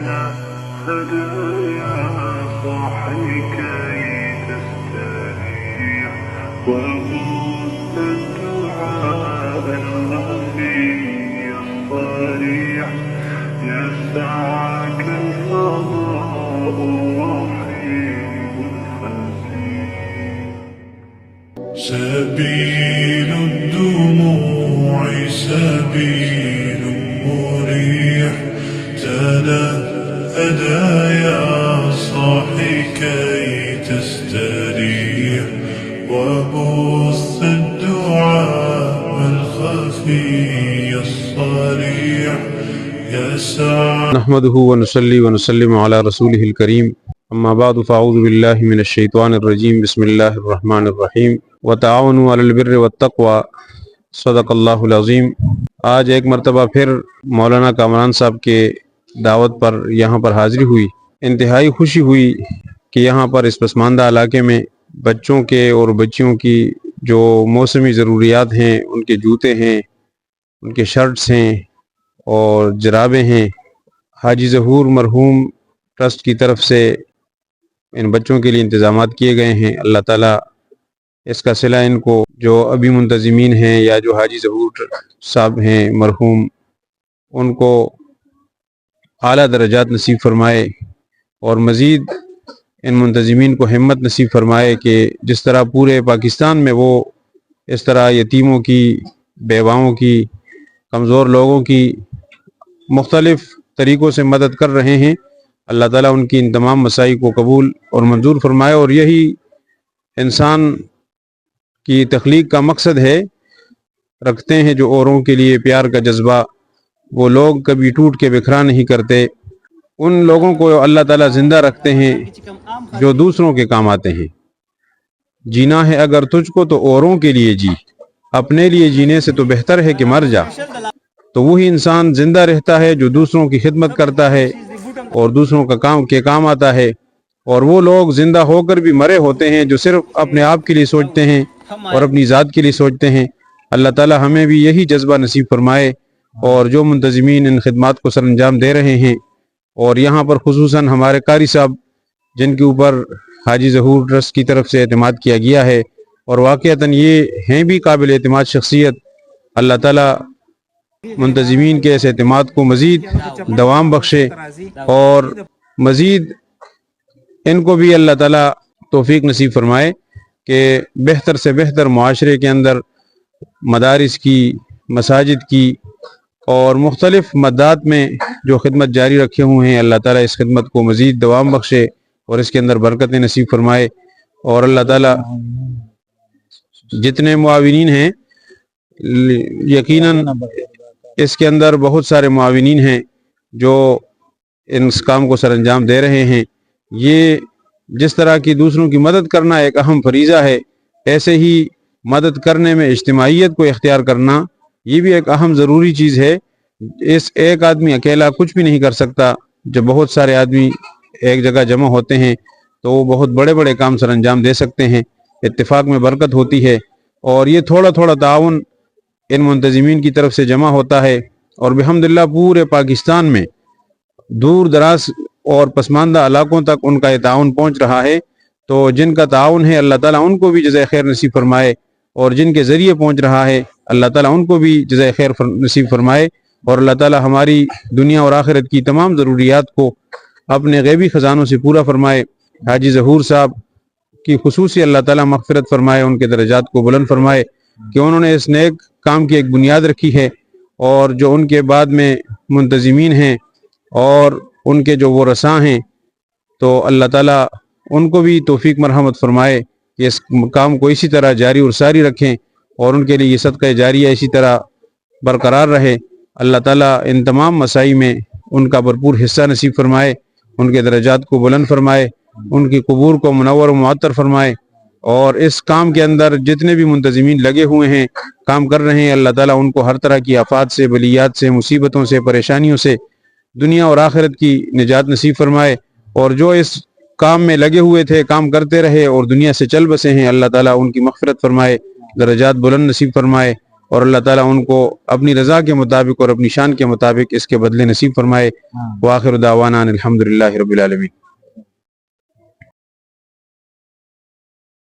هدايا صاحي كي تستريح وغوث الدعاء الغني الصريح يسعك الفضاء الرحيم الفسيح. سبيل الدموع سبيل مريح تنهدى يا صاحي كي تستريح وبث الدعاء الخفي الصريح يسعى. نحمده ونصلي ونسلم على رسوله الكريم اما بعد فاعوذ بالله من الشیطان الرجیم بسم اللہ الرحمن الرحیم وتعاونوا علی البر والتقوى صدق اللہ العظیم. آج ایک مرتبہ پھر مولانا کامران صاحب کے دعوت پر یہاں پر حاضری ہوئی. انتہائی خوشی ہوئی کہ یہاں پر اس پسماندہ علاقے میں بچوں کے اور بچیوں کی جو موسمی ضروریات ہیں، ان کے جوتے ہیں، ان کے شرٹس ہیں اور جرابیں ہیں، حاجی ظہور مرحوم ٹرسٹ کی طرف سے ان بچوں کے لیے انتظامات کیے گئے ہیں. اللہ تعالیٰ اس کا صلہ ان کو جو ابھی منتظمین ہیں یا جو حاجی ظہور صاحب ہیں مرحوم، ان کو اعلیٰ درجات نصیب فرمائے اور مزید ان منتظمین کو ہمت نصیب فرمائے کہ جس طرح پورے پاکستان میں وہ اس طرح یتیموں کی، بیواؤں کی، کمزور لوگوں کی مختلف طریقوں سے مدد کر رہے ہیں. اللہ تعالیٰ ان کی ان تمام مساعی کو قبول اور منظور فرمائے. اور یہی انسان کی تخلیق کا مقصد ہے. رکھتے ہیں جو اوروں کے لیے پیار کا جذبہ، وہ لوگ کبھی ٹوٹ کے بکھرا نہیں کرتے. ان لوگوں کو اللہ تعالیٰ زندہ رکھتے ہیں جو دوسروں کے کام آتے ہیں. جینا ہے اگر تجھ کو تو اوروں کے لیے جی، اپنے لیے جینے سے تو بہتر ہے کہ مر جا. تو وہی انسان زندہ رہتا ہے جو دوسروں کی خدمت کرتا ہے اور دوسروں کا کام آتا ہے. اور وہ لوگ زندہ ہو کر بھی مرے ہوتے ہیں جو صرف اپنے آپ کے لیے سوچتے ہیں اور اپنی ذات کے لیے سوچتے ہیں. اللہ تعالیٰ ہمیں بھی یہی جذبہ نصیب فرمائے. اور جو منتظمین ان خدمات کو سر انجام دے رہے ہیں، اور یہاں پر خصوصاً ہمارے قاری صاحب جن کے اوپر حاجی ظہور ٹرسٹ کی طرف سے اعتماد کیا گیا ہے، اور واقعتاً یہ ہیں بھی قابل اعتماد شخصیت، اللہ تعالیٰ منتظمین کے اس اعتماد کو مزید دوام بخشے اور مزید ان کو بھی اللہ تعالیٰ توفیق نصیب فرمائے کہ بہتر سے بہتر معاشرے کے اندر مدارس کی، مساجد کی اور مختلف مدات میں جو خدمت جاری رکھے ہوئے ہیں، اللہ تعالیٰ اس خدمت کو مزید دوام بخشے اور اس کے اندر برکتیں نصیب فرمائے. اور اللہ تعالیٰ جتنے معاونین ہیں، یقیناً اس کے اندر بہت سارے معاونین ہیں جو اس کام کو سر انجام دے رہے ہیں. یہ جس طرح کی دوسروں کی مدد کرنا ایک اہم فریضہ ہے، ایسے ہی مدد کرنے میں اجتماعیت کو اختیار کرنا یہ بھی ایک اہم ضروری چیز ہے. اس ایک آدمی اکیلا کچھ بھی نہیں کر سکتا. جب بہت سارے آدمی ایک جگہ جمع ہوتے ہیں تو وہ بہت بڑے بڑے کام سر انجام دے سکتے ہیں. اتفاق میں برکت ہوتی ہے. اور یہ تھوڑا تھوڑا تعاون ان منتظمین کی طرف سے جمع ہوتا ہے. اور بحمدللہ پورے پاکستان میں دور دراز اور پسماندہ علاقوں تک ان کا یہ تعاون پہنچ رہا ہے. تو جن کا تعاون ہے اللہ تعالیٰ ان کو بھی جزائے خیر نصیب فرمائے، اور جن کے ذریعے پہنچ رہا ہے اللہ تعالیٰ ان کو بھی جزائے خیر نصیب فرمائے. اور اللہ تعالیٰ ہماری دنیا اور آخرت کی تمام ضروریات کو اپنے غیبی خزانوں سے پورا فرمائے. حاجی ظہور صاحب کی خصوصی اللہ تعالیٰ مغفرت فرمائے، ان کے درجات کو بلند فرمائے کہ انہوں نے اس نیک کام کی ایک بنیاد رکھی ہے. اور جو ان کے بعد میں منتظمین ہیں اور ان کے جو وہ رساں ہیں، تو اللہ تعالیٰ ان کو بھی توفیق مرحمت فرمائے کہ اس کام کو اسی طرح جاری اور ساری رکھیں اور ان کے لیے یہ صدقہ جاریہ اسی طرح برقرار رہے. اللہ تعالیٰ ان تمام مساعی میں ان کا بھرپور حصہ نصیب فرمائے، ان کے درجات کو بلند فرمائے، ان کی قبور کو منور و معطر فرمائے. اور اس کام کے اندر جتنے بھی منتظمین لگے ہوئے ہیں، کام کر رہے ہیں، اللہ تعالیٰ ان کو ہر طرح کی آفات سے، بلیات سے، مصیبتوں سے، پریشانیوں سے دنیا اور آخرت کی نجات نصیب فرمائے. اور جو اس کام میں لگے ہوئے تھے، کام کرتے رہے اور دنیا سے چل بسے ہیں، اللہ تعالیٰ ان کی مغفرت فرمائے، درجات بلند نصیب فرمائے. اور اللہ تعالیٰ ان کو اپنی رضا کے مطابق اور اپنی شان کے مطابق اس کے بدلے نصیب فرمائے۔ وآخر دعوانا ان الحمدللہ رب العالمین۔